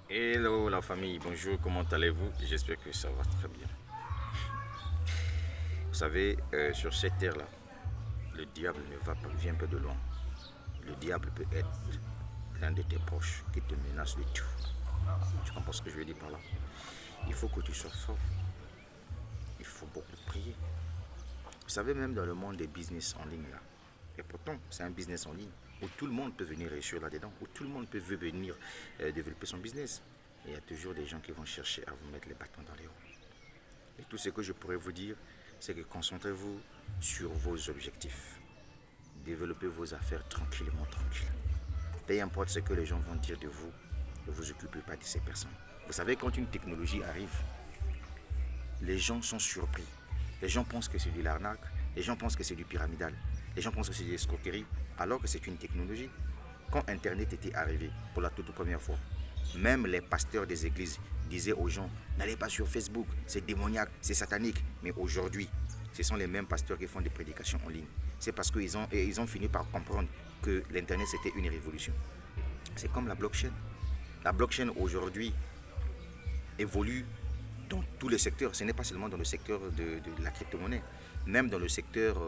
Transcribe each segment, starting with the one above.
Hello la famille, bonjour, comment allez-vous? J'espère que ça va très bien. Vous savez, sur cette terre-là, le diable ne va pas, vient pas de loin. Le diable peut être l'un de tes proches qui te menace de tout. Tu comprends ce que je veux dire par là? Il faut que tu sois fort. Il faut beaucoup prier. Vous savez, même dans le monde des business en ligne, là, et pourtant, c'est un business en ligne où tout le monde peut venir réussir là-dedans, où tout le monde peut venir développer son business. Et il y a toujours des gens qui vont chercher à vous mettre les bâtons dans les roues. Et tout ce que je pourrais vous dire, c'est que concentrez-vous sur vos objectifs. Développez vos affaires tranquillement, tranquille. Peu importe ce que les gens vont dire de vous, ne vous occupez pas de ces personnes. Vous savez, quand une technologie arrive, les gens sont surpris. Les gens pensent que c'est de l'arnaque, les gens pensent que c'est du pyramidal, les gens pensent que c'est de l'escroquerie, alors que c'est une technologie. Quand Internet était arrivé pour la toute première fois, même les pasteurs des églises disaient aux gens, n'allez pas sur Facebook, c'est démoniaque, c'est satanique. Mais aujourd'hui, ce sont les mêmes pasteurs qui font des prédications en ligne. C'est parce qu'ils ont fini par comprendre que l'Internet c'était une révolution. C'est comme la blockchain. La blockchain aujourd'hui évolue dans tous les secteurs. Ce n'est pas seulement dans le secteur de la crypto-monnaie, même dans le secteur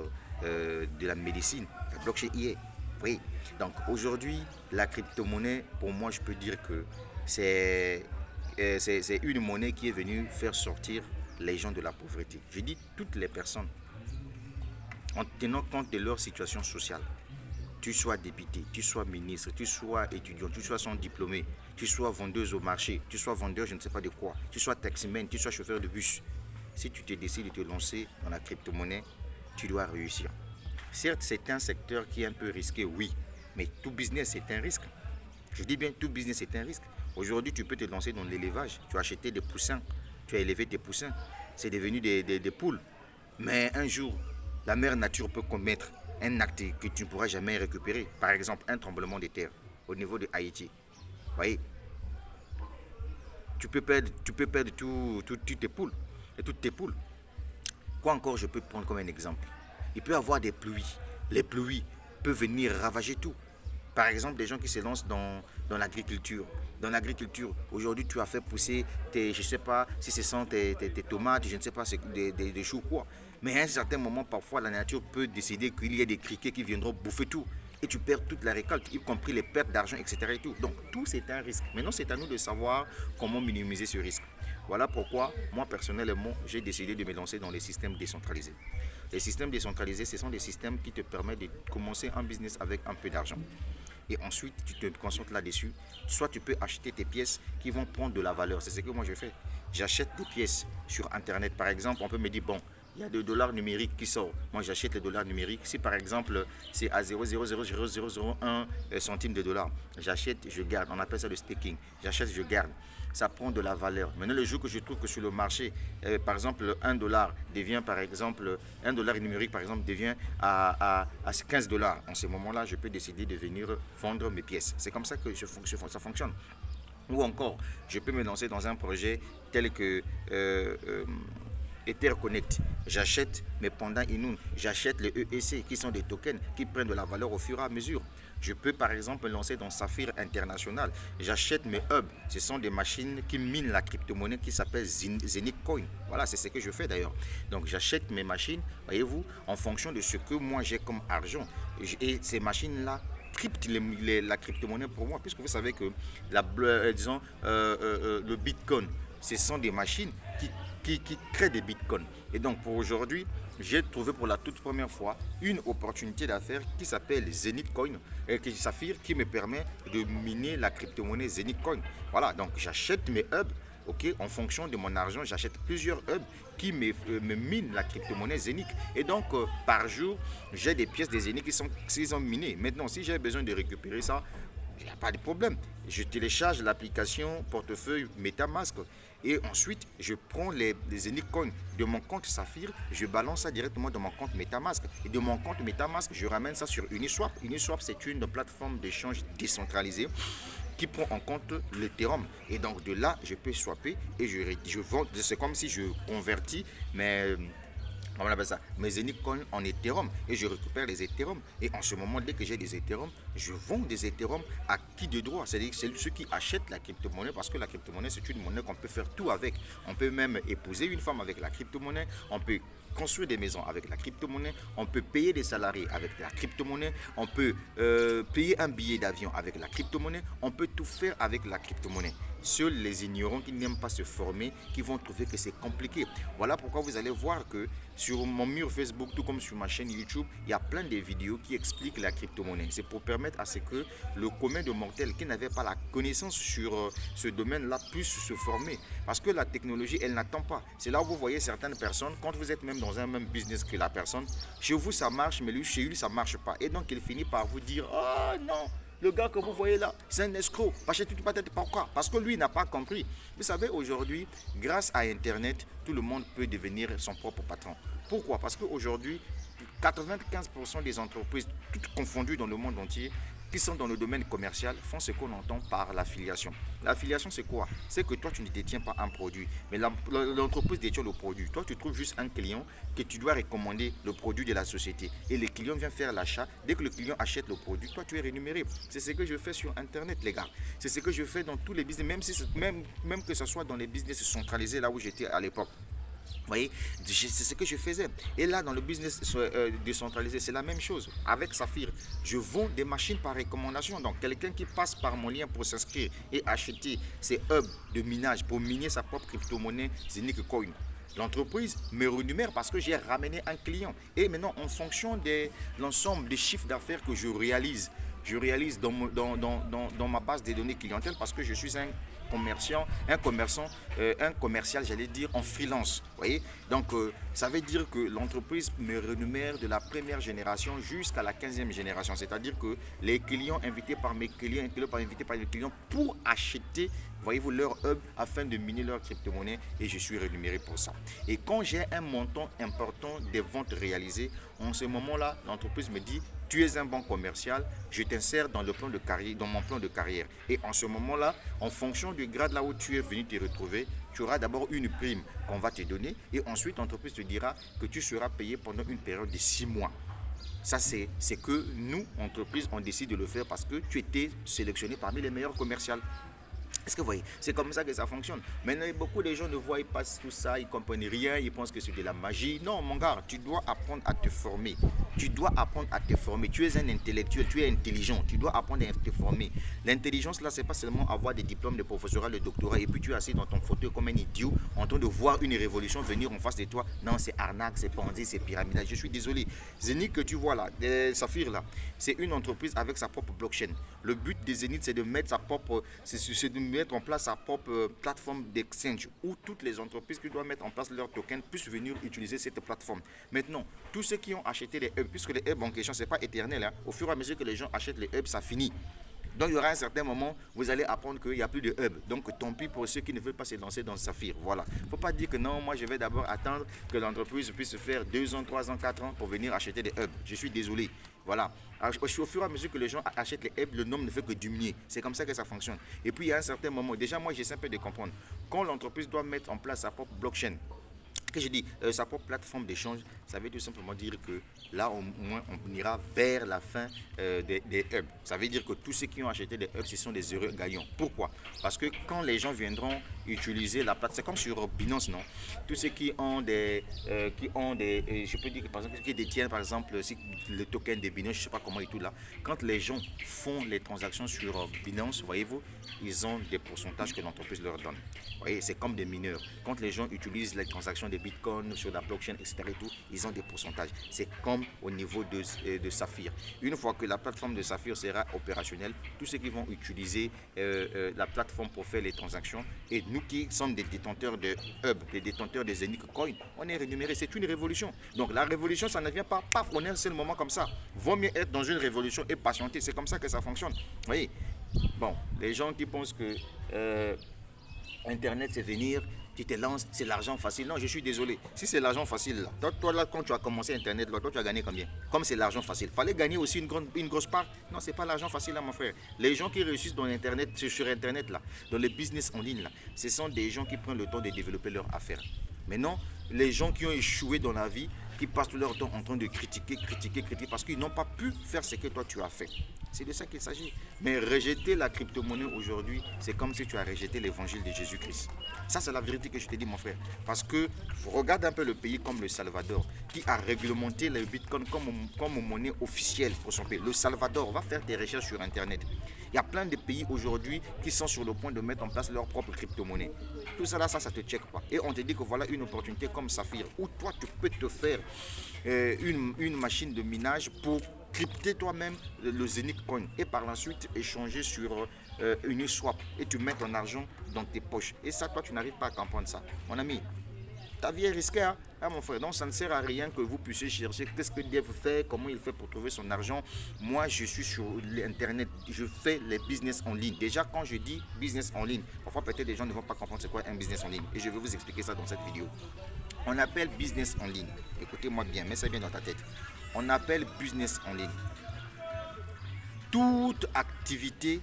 de la médecine. La blockchain y est. Oui. Donc aujourd'hui, la crypto-monnaie, pour moi, je peux dire que c'est une monnaie qui est venue faire sortir les gens de la pauvreté. Je dis toutes les personnes, en tenant compte de leur situation sociale. Tu sois député, tu sois ministre, tu sois étudiant, tu sois sans diplômé, tu sois vendeuse au marché, tu sois vendeur je ne sais pas de quoi, tu sois taximan, tu sois chauffeur de bus. Si tu te décides de te lancer dans la crypto-monnaie, tu dois réussir. Certes, c'est un secteur qui est un peu risqué, oui, mais tout business est un risque. Je dis bien tout business est un risque. Aujourd'hui, tu peux te lancer dans l'élevage, tu as acheté des poussins, tu as élevé tes poussins, c'est devenu des poules. Mais un jour, la mère nature peut commettre un acte que tu ne pourras jamais récupérer. Par exemple, un tremblement de terre au niveau de Haïti. Vous voyez, tu peux perdre toutes tes poules. Et toutes tes poules. Quoi encore je peux prendre comme un exemple? Il peut y avoir des pluies. Les pluies peuvent venir ravager tout. Par exemple, des gens qui se lancent dans l'agriculture. Dans l'agriculture, aujourd'hui, tu as fait pousser je ne sais pas si ce sont tes tomates, je ne sais pas, c'est des choux quoi. Mais à un certain moment, parfois, la nature peut décider qu'il y a des criquets qui viendront bouffer tout. Et tu perds toute la récolte, y compris les pertes d'argent, etc. Et tout. Donc, tout c'est un risque. Maintenant, c'est à nous de savoir comment minimiser ce risque. Voilà pourquoi, moi personnellement, j'ai décidé de me lancer dans les systèmes décentralisés. Les systèmes décentralisés, ce sont des systèmes qui te permettent de commencer un business avec un peu d'argent. Et ensuite, tu te concentres là-dessus. Soit tu peux acheter tes pièces qui vont prendre de la valeur. C'est ce que moi je fais. J'achète des pièces sur Internet. Par exemple, on peut me dire, bon, il y a des dollars numériques qui sortent. Moi, j'achète les dollars numériques. Si par exemple, c'est à 0,0000001 centimes de dollars, j'achète, je garde. On appelle ça le staking. J'achète, je garde. Ça prend de la valeur. Maintenant, le jour que je trouve que sur le marché, par exemple, un dollar devient, par exemple, un dollar numérique, par exemple, devient à 15 dollars. En ce moment-là, je peux décider de venir vendre mes pièces. C'est comme ça que ça fonctionne. Ou encore, je peux me lancer dans un projet tel que EtherConnect. J'achète mes pendant Inun, j'achète les EEC qui sont des tokens qui prennent de la valeur au fur et à mesure. Je peux par exemple me lancer dans Saphir International. J'achète mes hubs. Ce sont des machines qui minent la crypto-monnaie qui s'appelle Zenith Coin. Voilà, c'est ce que je fais d'ailleurs. Donc j'achète mes machines, voyez-vous, en fonction de ce que moi j'ai comme argent. Et ces machines-là crypte la crypto-monnaie pour moi, puisque vous savez que disons, le bitcoin, ce sont des machines qui créent des bitcoins. Et donc pour aujourd'hui, j'ai trouvé pour la toute première fois une opportunité d'affaires qui s'appelle Zenith Coin, qui Saphir, qui me permet de miner la crypto-monnaie Zenith Coin. Voilà, donc j'achète mes hubs. Ok, en fonction de mon argent, j'achète plusieurs hubs qui me minent la crypto-monnaie Zenith. Et donc, par jour, j'ai des pièces de Zenith qui sont minées. Maintenant, si j'ai besoin de récupérer ça, il n'y a pas de problème. Je télécharge l'application portefeuille MetaMask et ensuite je prends les Zenith Coins de mon compte Saphir, je balance ça directement dans mon compte MetaMask et de mon compte MetaMask, je ramène ça sur Uniswap. Uniswap, c'est une plateforme d'échange décentralisée qui prend en compte l'Ethereum. Et donc de là, je peux swapper et je vends. C'est comme si je convertis on appelle ça, mes uniques coins en Ethereum et je récupère les Ethereum. Et en ce moment, dès que j'ai des Ethereum, je vends des Ethereum à qui de droit? C'est-à-dire c'est ceux qui achètent la crypto-monnaie parce que la crypto-monnaie, c'est une monnaie qu'on peut faire tout avec. On peut même épouser une femme avec la crypto-monnaie, on peut construire des maisons avec la crypto-monnaie, on peut payer des salariés avec la crypto-monnaie, on peut payer un billet d'avion avec la crypto-monnaie, on peut tout faire avec la crypto-monnaie. Seuls les ignorants qui n'aiment pas se former, qui vont trouver que c'est compliqué. Voilà pourquoi vous allez voir que sur mon mur Facebook, tout comme sur ma chaîne YouTube, il y a plein de vidéos qui expliquent la crypto-monnaie. C'est pour permettre à ce que le commun de mortels qui n'avait pas la connaissance sur ce domaine-là puisse se former. Parce que la technologie, elle n'attend pas. C'est là où vous voyez certaines personnes, quand vous êtes même dans un même business que la personne, chez vous ça marche, mais lui, chez lui ça ne marche pas. Et donc il finit par vous dire, oh non, le gars que vous voyez là, c'est un escroc. Pourquoi? Parce que lui n'a pas compris. Vous savez, aujourd'hui, grâce à Internet, tout le monde peut devenir son propre patron. Pourquoi? Parce qu'aujourd'hui, 95% des entreprises, toutes confondues dans le monde entier, qui sont dans le domaine commercial, font ce qu'on entend par l'affiliation. L'affiliation, c'est quoi? C'est que toi, tu ne détiens pas un produit, mais l'entreprise détient le produit. Toi, tu trouves juste un client que tu dois recommander le produit de la société. Et le client vient faire l'achat. Dès que le client achète le produit, toi, tu es rémunéré. C'est ce que je fais sur Internet, les gars. C'est ce que je fais dans tous les business, même que ce soit dans les business centralisés, là où j'étais à l'époque. Vous voyez, c'est ce que je faisais. Et là, dans le business décentralisé, c'est la même chose. Avec Saphir, je vends des machines par recommandation. Donc, quelqu'un qui passe par mon lien pour s'inscrire et acheter ses hubs de minage pour miner sa propre crypto-monnaie Zenic Coin, l'entreprise me rémunère parce que j'ai ramené un client. Et maintenant, en fonction de l'ensemble des chiffres d'affaires que je réalise dans ma base de données clientèle parce que je suis un commercial, j'allais dire, en freelance. Vous voyez? Donc, ça veut dire que l'entreprise me rémunère de la première génération jusqu'à la 15e génération. C'est-à-dire que les clients invités par mes clients, invités par les clients pour acheter, voyez-vous, leur hub afin de miner leur crypto-monnaie et je suis rémunéré pour ça. Et quand j'ai un montant important des ventes réalisées, en ce moment-là, l'entreprise me dit, tu es un bon commercial, je t'insère dans mon plan de carrière. Et en ce moment-là, en fonction du grade là où tu es venu te retrouver, tu auras d'abord une prime qu'on va te donner et ensuite l'entreprise te dira que tu seras payé pendant une période de 6 mois. Ça, c'est que nous, entreprises, on décide de le faire parce que tu étais sélectionné parmi les meilleurs commerciaux. Est-ce que vous voyez? C'est comme ça que ça fonctionne. Maintenant, beaucoup de gens ne voient pas tout ça, ils ne comprennent rien, ils pensent que c'est de la magie. Non, mon gars, tu dois apprendre à te former. Tu dois apprendre à te former. Tu es un intellectuel, tu es intelligent. Tu dois apprendre à te former. L'intelligence, là, c'est pas seulement avoir des diplômes de professorat, de doctorat, et puis tu es assis dans ton fauteuil comme un idiot en train de voir une révolution venir en face de toi. Non, c'est arnaque, c'est Ponzi, c'est pyramidal. Je suis désolé. Zenic que tu vois là, Saphir là, c'est une entreprise avec sa propre blockchain. Le but de Zenic, c'est de mettre mettre en place sa propre plateforme d'exchange où toutes les entreprises qui doivent mettre en place leurs tokens puissent venir utiliser cette plateforme. Maintenant, tous ceux qui ont acheté les hubs, puisque les hubs en question, ce n'est pas éternel, hein, au fur et à mesure que les gens achètent les hubs, ça finit. Donc il y aura un certain moment, vous allez apprendre qu'il n'y a plus de hub. Donc tant pis pour ceux qui ne veulent pas se lancer dans Saphir. Voilà. Il ne faut pas dire que non, moi je vais d'abord attendre que l'entreprise puisse faire 2 ans, 3 ans, 4 ans pour venir acheter des hubs. Je suis désolé. Voilà. Au fur et à mesure que les gens achètent les hubs, le nombre ne fait que diminuer. C'est comme ça que ça fonctionne. Et puis il y a un certain moment, déjà moi j'essaie un peu de comprendre. Quand l'entreprise doit mettre en place sa propre blockchain, que je dis, sa propre plateforme d'échange, ça veut tout simplement dire que là, au moins, on ira vers la fin des hubs. Ça veut dire que tous ceux qui ont acheté des hubs, ce sont des heureux gagnants. Pourquoi? Parce que quand les gens viendront utiliser la plateforme, c'est comme sur Binance, non? Tous ceux qui ont je peux dire que par exemple, qui détiennent par exemple le token de Binance, je ne sais pas comment et tout là, quand les gens font les transactions sur Binance, voyez-vous, ils ont des pourcentages que l'entreprise leur donne. Vous voyez, c'est comme des mineurs. Quand les gens utilisent les transactions de Bitcoin sur la blockchain, etc. et tout, ils ont des pourcentages. C'est comme au niveau de Saphir. Une fois que la plateforme de Saphir sera opérationnelle, tous ceux qui vont utiliser la plateforme pour faire les transactions, et nous qui sommes des détenteurs de hub, des détenteurs de Zenic Coin, on est rémunérés. C'est une révolution. Donc la révolution, ça ne vient pas, paf, on est un seul moment comme ça. Vaut mieux être dans une révolution et patienter. C'est comme ça que ça fonctionne. Vous voyez? Bon, les gens qui pensent que Internet c'est venir, tu te lances, c'est l'argent facile. Non, je suis désolé. Si c'est l'argent facile, là, toi là, quand tu as commencé Internet, là, toi tu as gagné combien? Comme c'est l'argent facile. Fallait gagner aussi une grosse part. Non, c'est pas l'argent facile là, mon frère. Les gens qui réussissent dans Internet, sur Internet là, dans les business en ligne là, ce sont des gens qui prennent le temps de développer leur affaire. Maintenant, les gens qui ont échoué dans la vie, qui passent tout leur temps en train de critiquer, parce qu'ils n'ont pas pu faire ce que toi tu as fait. C'est de ça qu'il s'agit. Mais rejeter la crypto-monnaie aujourd'hui, c'est comme si tu as rejeté l'évangile de Jésus-Christ. Ça, c'est la vérité que je te dis, mon frère. Parce que regarde un peu le pays comme le Salvador, qui a réglementé le Bitcoin comme monnaie officielle pour son pays. Le Salvador, va faire des recherches sur Internet. Il y a plein de pays aujourd'hui qui sont sur le point de mettre en place leur propre crypto-monnaie. Tout ça là, ça te check pas. Et on te dit que voilà une opportunité comme Saphir, où toi tu peux te faire une machine de minage pour crypter toi-même le Zenith Coin et par la suite échanger sur Uniswap et tu mets ton argent dans tes poches. Et ça, toi, tu n'arrives pas à comprendre ça. Mon ami, ta vie est risquée, hein? Ah, mon frère, donc ça ne sert à rien que vous puissiez chercher qu'est-ce que Dev fait, comment il fait pour trouver son argent. Moi, je suis sur l'internet, je fais les business en ligne. Déjà, quand je dis business en ligne, parfois peut-être les gens ne vont pas comprendre c'est quoi un business en ligne. Et je vais vous expliquer ça dans cette vidéo. On appelle business en ligne. Écoutez-moi bien, mets ça bien dans ta tête. On appelle business en ligne toute activité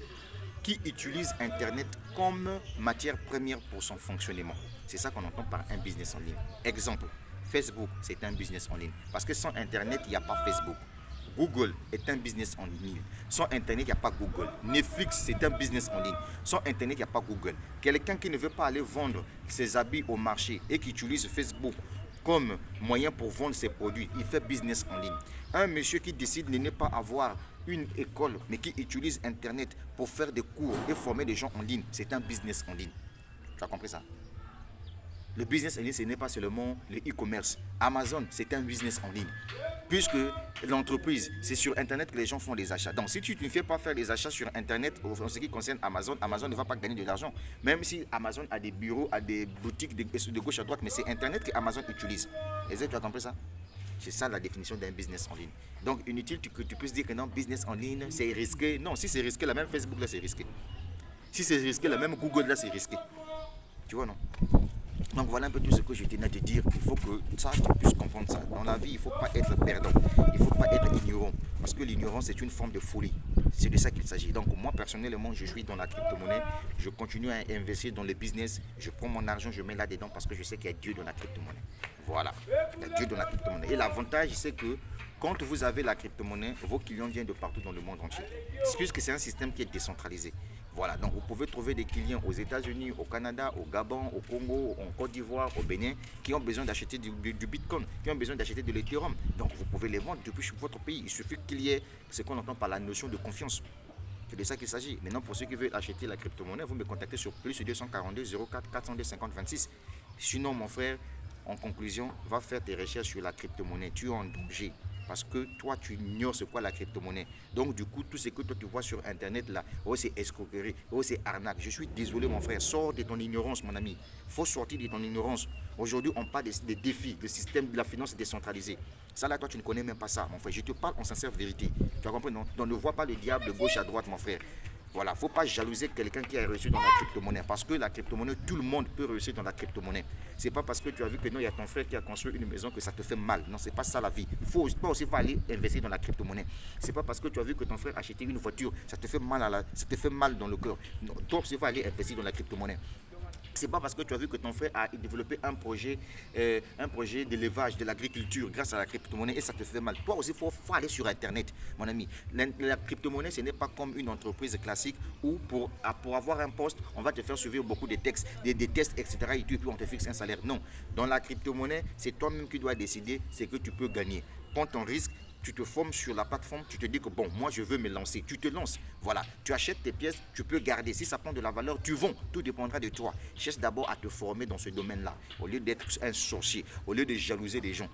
qui utilise Internet comme matière première pour son fonctionnement. C'est ça qu'on entend par un business en ligne. Exemple, Facebook, c'est un business en ligne. Parce que sans Internet, il n'y a pas Facebook. Google est un business en ligne. Sans Internet, il n'y a pas Google. Netflix, c'est un business en ligne. Sans Internet, il n'y a pas Google. Quelqu'un qui ne veut pas aller vendre ses habits au marché et qui utilise Facebook comme moyen pour vendre ses produits, il fait business en ligne. Un monsieur qui décide de ne pas avoir une école, mais qui utilise Internet pour faire des cours et former des gens en ligne, c'est un business en ligne. Tu as compris ça? Le business en ligne, ce n'est pas seulement le e-commerce. Amazon, c'est un business en ligne. Puisque l'entreprise, c'est sur Internet que les gens font des achats. Donc, si tu ne fais pas faire des achats sur Internet, en ce qui concerne Amazon, Amazon ne va pas gagner de l'argent. Même si Amazon a des bureaux, a des boutiques de gauche à droite, mais c'est Internet que Amazon utilise. Est-ce que tu as compris ça? C'est ça la définition d'un business en ligne. Donc, inutile que tu puisses dire que non, business en ligne, c'est risqué. Non, si c'est risqué, la même Facebook là, c'est risqué. Si c'est risqué, la même Google là, c'est risqué. Tu vois, non? Donc voilà un peu tout ce que je tenais à te dire. Il faut que ça, tu puisses comprendre ça. Dans la vie, il ne faut pas être perdant. Il ne faut pas être ignorant. Parce que l'ignorance, c'est une forme de folie. C'est de ça qu'il s'agit. Donc moi, personnellement, je suis dans la crypto-monnaie. Je continue à investir dans le business. Je prends mon argent, je mets là-dedans parce que je sais qu'il y a Dieu dans la crypto-monnaie. Voilà. Il y a Dieu dans la crypto-monnaie. Et l'avantage, c'est que quand vous avez la crypto-monnaie, vos clients viennent de partout dans le monde entier. Puisque c'est un système qui est décentralisé. Voilà, donc vous pouvez trouver des clients aux États-Unis, au Canada, au Gabon, au Congo, en Côte d'Ivoire, au Bénin, qui ont besoin d'acheter du Bitcoin, qui ont besoin d'acheter de l'Ethereum. Donc vous pouvez les vendre depuis votre pays. Il suffit qu'il y ait ce qu'on entend par la notion de confiance. C'est de ça qu'il s'agit. Maintenant, pour ceux qui veulent acheter la crypto-monnaie, vous me contactez sur plus 242 04 402 50 26. Sinon, mon frère, en conclusion, va faire tes recherches sur la crypto-monnaie. Tu es en danger. Parce que toi, tu ignores ce qu'est la crypto-monnaie. Donc, du coup, tout ce que toi, tu vois sur Internet, là, oh, c'est escroquerie, oh, c'est arnaque. Je suis désolé, mon frère. Sors de ton ignorance, mon ami. Il faut sortir de ton ignorance. Aujourd'hui, on parle des défis, le système de la finance décentralisée. Ça, là, toi, tu ne connais même pas ça, mon frère. Je te parle en sincère vérité. Tu as compris, non? Donc, ne vois pas le diable de gauche à droite, mon frère. Voilà, il ne faut pas jalouser quelqu'un qui a réussi dans la crypto-monnaie. Parce que la crypto-monnaie, tout le monde peut réussir dans la crypto-monnaie. Ce n'est pas parce que tu as vu que non, il y a ton frère qui a construit une maison que ça te fait mal. Non, ce n'est pas ça la vie. Il faut aussi aller investir dans la crypto-monnaie. Ce n'est pas parce que tu as vu que ton frère a acheté une voiture, ça te fait mal dans le cœur. Toi aussi, il faut aller investir dans la crypto-monnaie. C'est pas parce que tu as vu que ton frère a développé un projet d'élevage, de l'agriculture grâce à la crypto-monnaie et ça te fait mal. Toi aussi, il faut aller sur Internet, mon ami. La crypto-monnaie, ce n'est pas comme une entreprise classique où pour avoir un poste, on va te faire suivre beaucoup de textes, des tests, etc. Et puis on te fixe un salaire. Non. Dans la crypto-monnaie, c'est toi-même qui dois décider ce que tu peux gagner. Prends ton risque. Tu te formes sur la plateforme, tu te dis que bon, moi je veux me lancer. Tu te lances, voilà. Tu achètes tes pièces, tu peux garder. Si ça prend de la valeur, tu vends. Tout dépendra de toi. Cherche d'abord à te former dans ce domaine-là, au lieu d'être un sorcier, au lieu de jalouser les gens.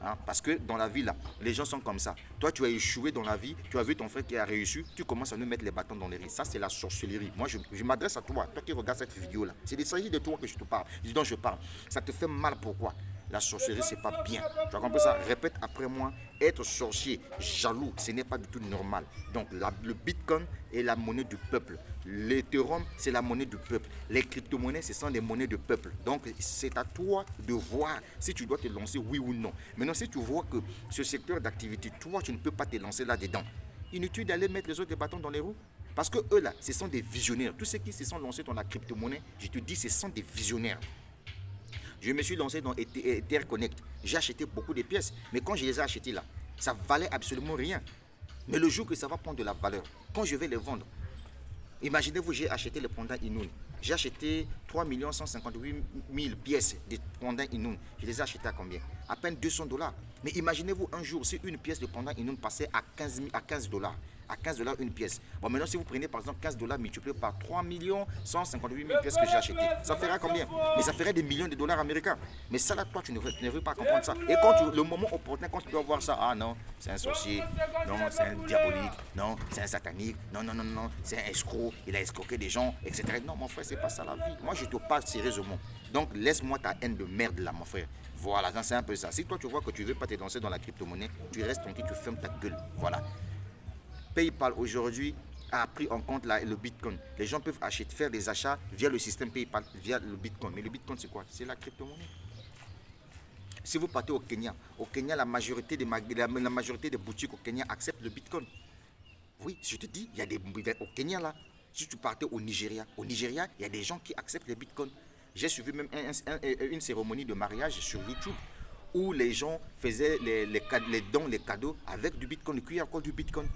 Hein, parce que dans la vie, là, les gens sont comme ça. Toi, tu as échoué dans la vie, tu as vu ton frère qui a réussi, tu commences à nous mettre les bâtons dans les roues. Ça, c'est la sorcellerie. Moi, je m'adresse à toi qui regardes cette vidéo-là. C'est s'agit de toi que je te parle, dont je parle. Ça te fait mal, pourquoi? La sorcellerie, c'est pas bien. Tu as compris ça? Répète après moi. Être sorcier, jaloux, ce n'est pas du tout normal. Donc, le Bitcoin est la monnaie du peuple. L'Ethereum, c'est la monnaie du peuple. Les crypto-monnaies, ce sont les monnaies du peuple. Donc, c'est à toi de voir si tu dois te lancer, oui ou non. Maintenant, si tu vois que ce secteur d'activité, toi, tu ne peux pas te lancer là-dedans, inutile d'aller mettre les autres bâtons dans les roues. Parce que eux, là, ce sont des visionnaires. Tous ceux qui se sont lancés dans la crypto-monnaie, je te dis, ce sont des visionnaires. Je me suis lancé dans Ether Connect. J'ai acheté beaucoup de pièces. Mais quand je les ai achetées là, ça valait absolument rien. Mais le jour que ça va prendre de la valeur, quand je vais les vendre, imaginez-vous, j'ai acheté le pendant Inoun. J'ai acheté 3 158 000 pièces de pendant Inoun. Je les ai achetées à combien? À peine $200. Mais imaginez-vous un jour, si une pièce de pendant Inoun passait à 15 dollars. À 15 dollars une pièce. Bon, maintenant, si vous prenez par exemple 15 dollars multiplié par 3 158 000 pièces que j'ai achetées, ça ferait combien? Mais ça ferait des millions de dollars américains. Mais ça, là, toi, tu ne veux pas comprendre ça. Et quand le moment opportun, quand tu dois voir ça, ah non, c'est un sorcier, non, c'est un diabolique, non, c'est un satanique, non, non, non, non, c'est un escroc, il a escroqué des gens, etc. Non, mon frère, c'est pas ça la vie. Moi, je te parle sérieusement. Donc, laisse-moi ta haine de merde là, mon frère. Voilà, c'est un peu ça. Si toi, tu vois que tu ne veux pas te lancer dans la crypto-monnaie, tu restes tranquille, tu fermes ta gueule. Voilà. PayPal aujourd'hui a pris en compte le Bitcoin. Les gens peuvent faire des achats via le système PayPal, via le Bitcoin. Mais le Bitcoin, c'est quoi? C'est la crypto-monnaie. Si vous partez au Kenya, la majorité des boutiques au Kenya acceptent le Bitcoin. Oui, je te dis, il y a au Kenya là. Si tu partais au Nigeria, il y a des gens qui acceptent le Bitcoin. J'ai suivi même une cérémonie de mariage sur YouTube où les gens faisaient les dons, les cadeaux avec du Bitcoin, le QR code du Bitcoin.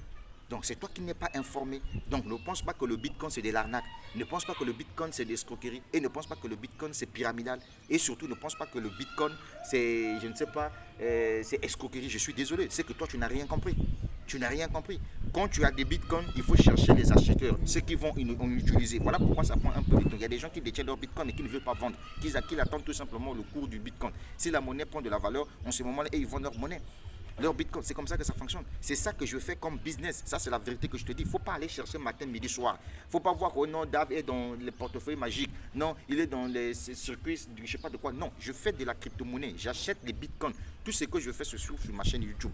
Donc c'est toi qui n'es pas informé. Donc ne pense pas que le Bitcoin c'est de l'arnaque. Ne pense pas que le Bitcoin c'est de l'escroquerie. Et ne pense pas que le Bitcoin c'est pyramidal. Et surtout ne pense pas que le Bitcoin c'est, je ne sais pas, c'est escroquerie. Je suis désolé. C'est que toi tu n'as rien compris. Tu n'as rien compris. Quand tu as des bitcoins, il faut chercher les acheteurs, ceux qui vont en utiliser. Voilà pourquoi ça prend un peu de temps. Il y a des gens qui détiennent leur bitcoin et qui ne veulent pas vendre, qui attendent tout simplement le cours du bitcoin. Si la monnaie prend de la valeur, en ce moment-là, ils vendent leur monnaie. Leur bitcoin, c'est comme ça que ça fonctionne. C'est ça que je fais comme business. Ça, c'est la vérité que je te dis. Il ne faut pas aller chercher matin, midi, soir. Il ne faut pas voir que non, Dave est dans les portefeuilles magiques. Non, il est dans les circuits, je ne sais pas de quoi. Non, je fais de la crypto-monnaie. J'achète les bitcoins. Tout ce que je fais se trouve sur ma chaîne YouTube.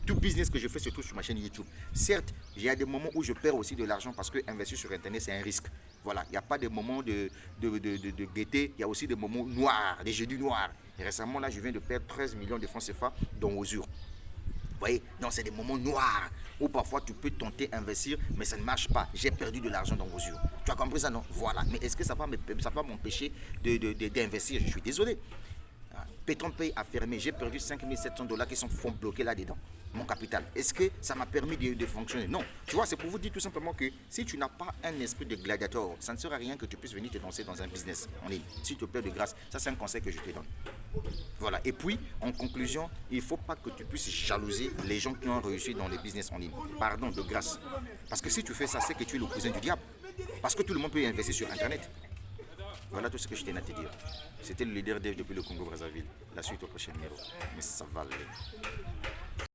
Tout business que je fais se trouve sur ma chaîne YouTube. Certes, il y a des moments où je perds aussi de l'argent parce que investir sur Internet, c'est un risque. Voilà, il n'y a pas de moments de gaieté. Il y a aussi des moments noirs, des jeudis noirs. Et récemment, là, je viens de perdre 13 millions de francs CFA dans Osure. Vous voyez, donc c'est des moments noirs où parfois tu peux tenter d'investir, mais ça ne marche pas. J'ai perdu de l'argent dans vos yeux. Tu as compris ça, non? Voilà. Mais est-ce que ça va m'empêcher d'investir? Je suis désolé. PetronPay a fermé. J'ai perdu 5 700 $ qui sont bloqués là-dedans. Mon capital. Est-ce que ça m'a permis de fonctionner? Non. Tu vois, c'est pour vous dire tout simplement que si tu n'as pas un esprit de gladiateur, ça ne sert à rien que tu puisses venir te lancer dans un business en ligne. S'il te plaît de grâce, ça c'est un conseil que je te donne. Voilà. Et puis, en conclusion, il ne faut pas que tu puisses jalouser les gens qui ont réussi dans les business en ligne. Pardon, de grâce. Parce que si tu fais ça, c'est que tu es le cousin du diable. Parce que tout le monde peut y investir sur Internet. Voilà tout ce que je tenais à te dire. C'était le leader Dave depuis le Congo-Brazzaville. La suite au prochain numéro. Mais ça va aller.